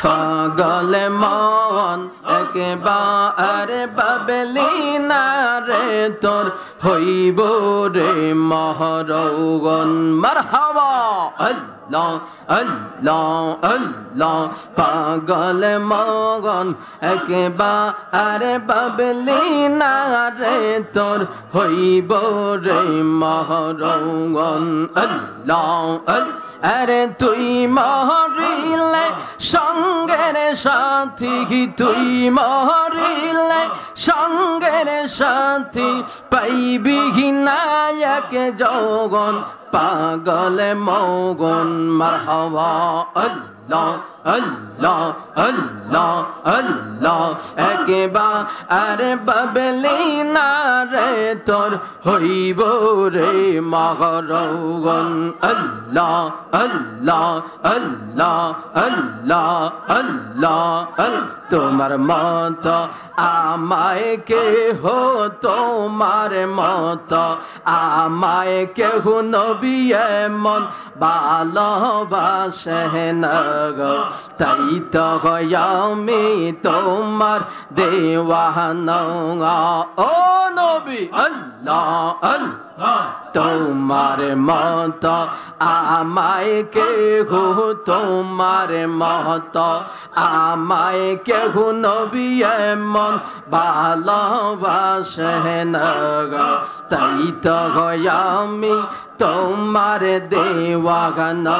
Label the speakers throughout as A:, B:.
A: পাগল মন একবারে বাবলি না রে তোর হইব রে মহরৌগন মারহাবা আল্লাহ আল্লাহ আল্লাহ পাগল মগন একবারে বাবলি না রে তোর হইব রে মহরৌগন আল্লাহ আরে তুই মহরিলে সঙ্গের সাথী তুই মহরিলে সঙ্গের সাথী পাইবি নায়ক যৌগন পাগল মৌগন মারহাবা আল্লাহ আল্লাহ আল্লাহ আল্লাহ একবারে বাবলি না রে তোর হইব রে মহরৌগন আল্লাহ আল্লাহ আল্লাহ আল্লাহ আল্লাহ তোমার মত আমায় কে হো তোমার মত আমায় কেহ নবী এমন ভালোবাসে না গো তাই তো আমি তোমার দেওয়ানা ও নবী আল্লাহ আল্লাহ তোমার মত আমায় কেহ তোমার মত আমায় কেহ নবী এমন ভালোবাসে না গো তাই তো আমি তোমার দেওয়ানা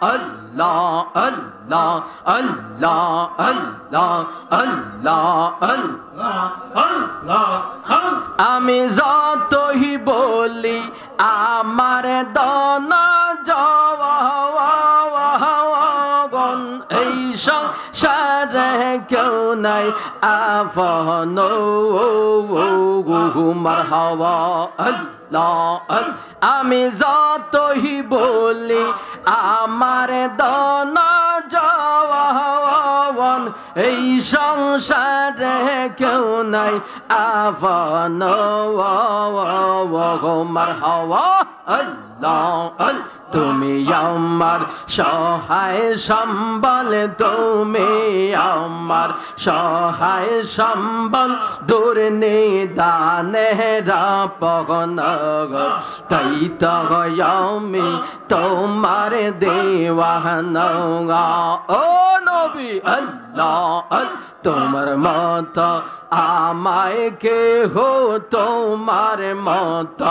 A: আল্লাহ আল্লাহ আল্লাহ আল্লাহ আল্লাহ আল্লাহ আমি যতই বলি আমার দন জওয়াগন এই সংসারে কেউ নাই আপন মারহাবা আল্লাহ আমি যতই বলি আমার দন জওয়ান এই সংসারে কেউ নাই আপন মারহাবা আল্লাহ তুমি আমার সহায় সম্বল তুমি আমার সহায় সম্বল দূর নিদানে রাপগন তাই তো আমি তোমার দেওয়ানা ও নবী আল্লাহ তোমার মত আমায় কেহ তোমার মত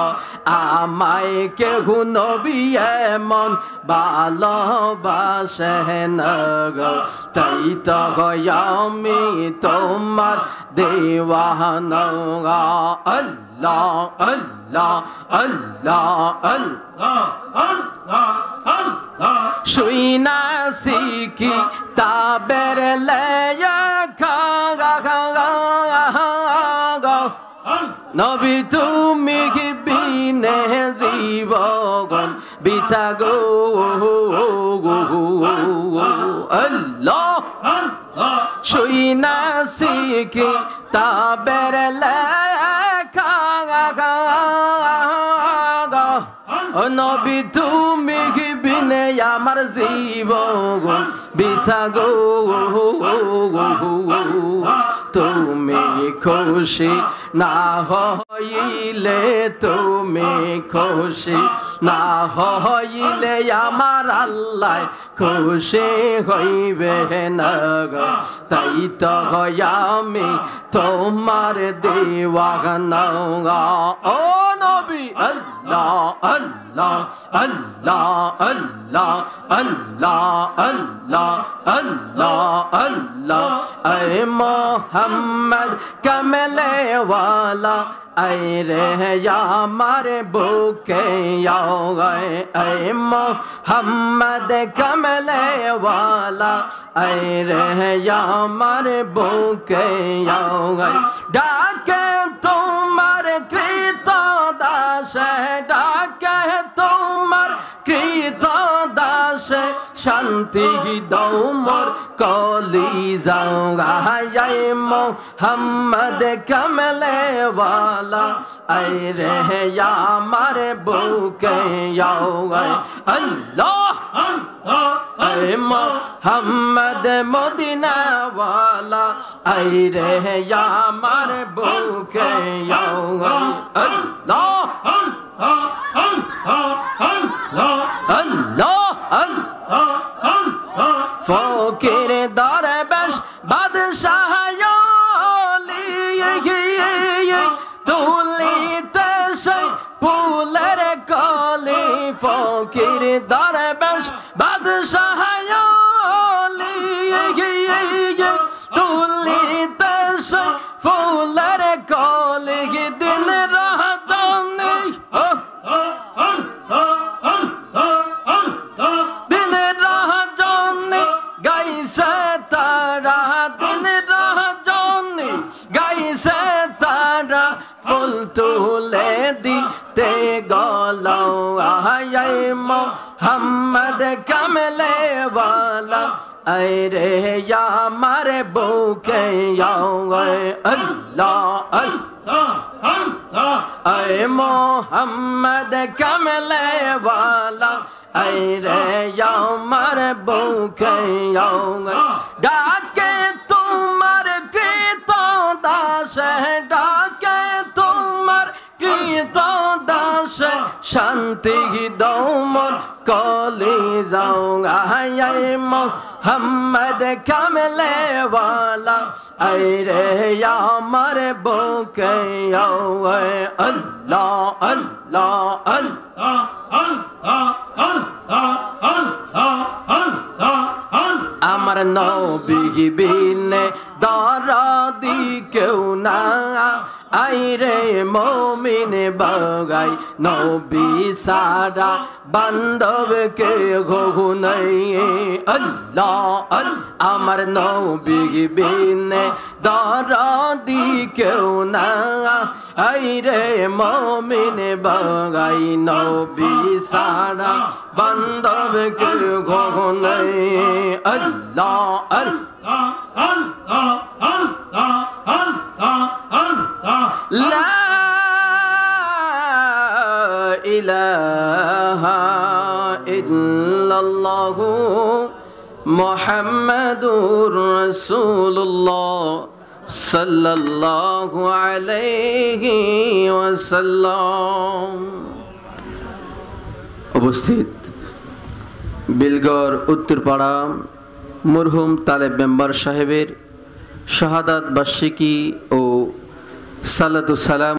A: আমায় কেহ নবী এমন ভালোবাসে না গো তাই তো আমি তোমার দেওয়ানা আল্লাহ আল্লাহ আল্লাহ আল্লাহ শুই না শিখি তাবের লেয়া নবী তুমি বিনে জীবন বিতা গো আল্লাহ শুই না শিখি তাবের লেখা নবী তুমি বিনে আমার জীবন বিতা গো তুমি খুশি না হইলে তুমি খুশি না হইলে আমার আল্লাহ খুশি হইবে না গো তাই তো আমি তোমার দেওয়ানা ও নবী আল্লাহ আল্লাহ আল্লাহ আল্লাহ আল্লাহ আল্লাহ আল্লাহ আল্লাহ এ মোহাম্মদ কমলে वाला ऐ रे हमारे बुके आओ गए ऐ मोहम्मद कमले वाला ऐ रे हमारे बुके आओ गए डाके तुम्हारे कृत दास डाके तुम्हार कृत दास শান্তি দাও মোর কলিজায় মোহাম্মদ কামলে ওয়ালা আই রে আমার বুকে আল্লাহ আই মোহাম্মদ মদিনা ওয়ালা আই রে আমার বুকে আল্লাহ ফকির দরবেশ বাদশাহ তুলিতে সেই ফুলের কলি ফকির দরবেশ বাদশাহ তুলিতে সেই ফুলের কলি দিন রজনী দিন রজনী গাইছে তারা দিন রজনী গাইছে তারা ফুল তুলে দিতে গলো আয় মোহাম্মদ কামলে ওয়ালা আই রে আমার বুকে আল্লাহ আল্লাহ আই মোহাম্মদ কামলে ওয়ালা আই রে আমার বুকে ডাকে তোমার কৃত দাস ডাকে তোমার কৃত দাস শান্তি দাও মোর কলিজায় মোহাম্মদ কামলে ওয়ালা আই রে আমার বুকে আল্লাহ আল্লাহ আমার নবী বিনে দরদি কেউ না আই রে মুমিন বাগাই নবী সারা বান্ধব কে গো নাই আল্লাহ আমার নবী বিনে দরদি কেউ না আই রে মুমিন বাগাই নবী সারা বান্ধব কে গো নাই আল্লাহ লা ইলাহা ইল্লাল্লাহু মুহাম্মাদুর রাসূলুল্লাহ সাল্লাল্লাহু আলাইহি ওয়াসাল্লাম। উপস্থিত বিলগড় উত্তরপাড়া মরহুম তালেব মেম্বার সাহেবের শাহাদাত বার্ষিকী ও সালাতু সালাম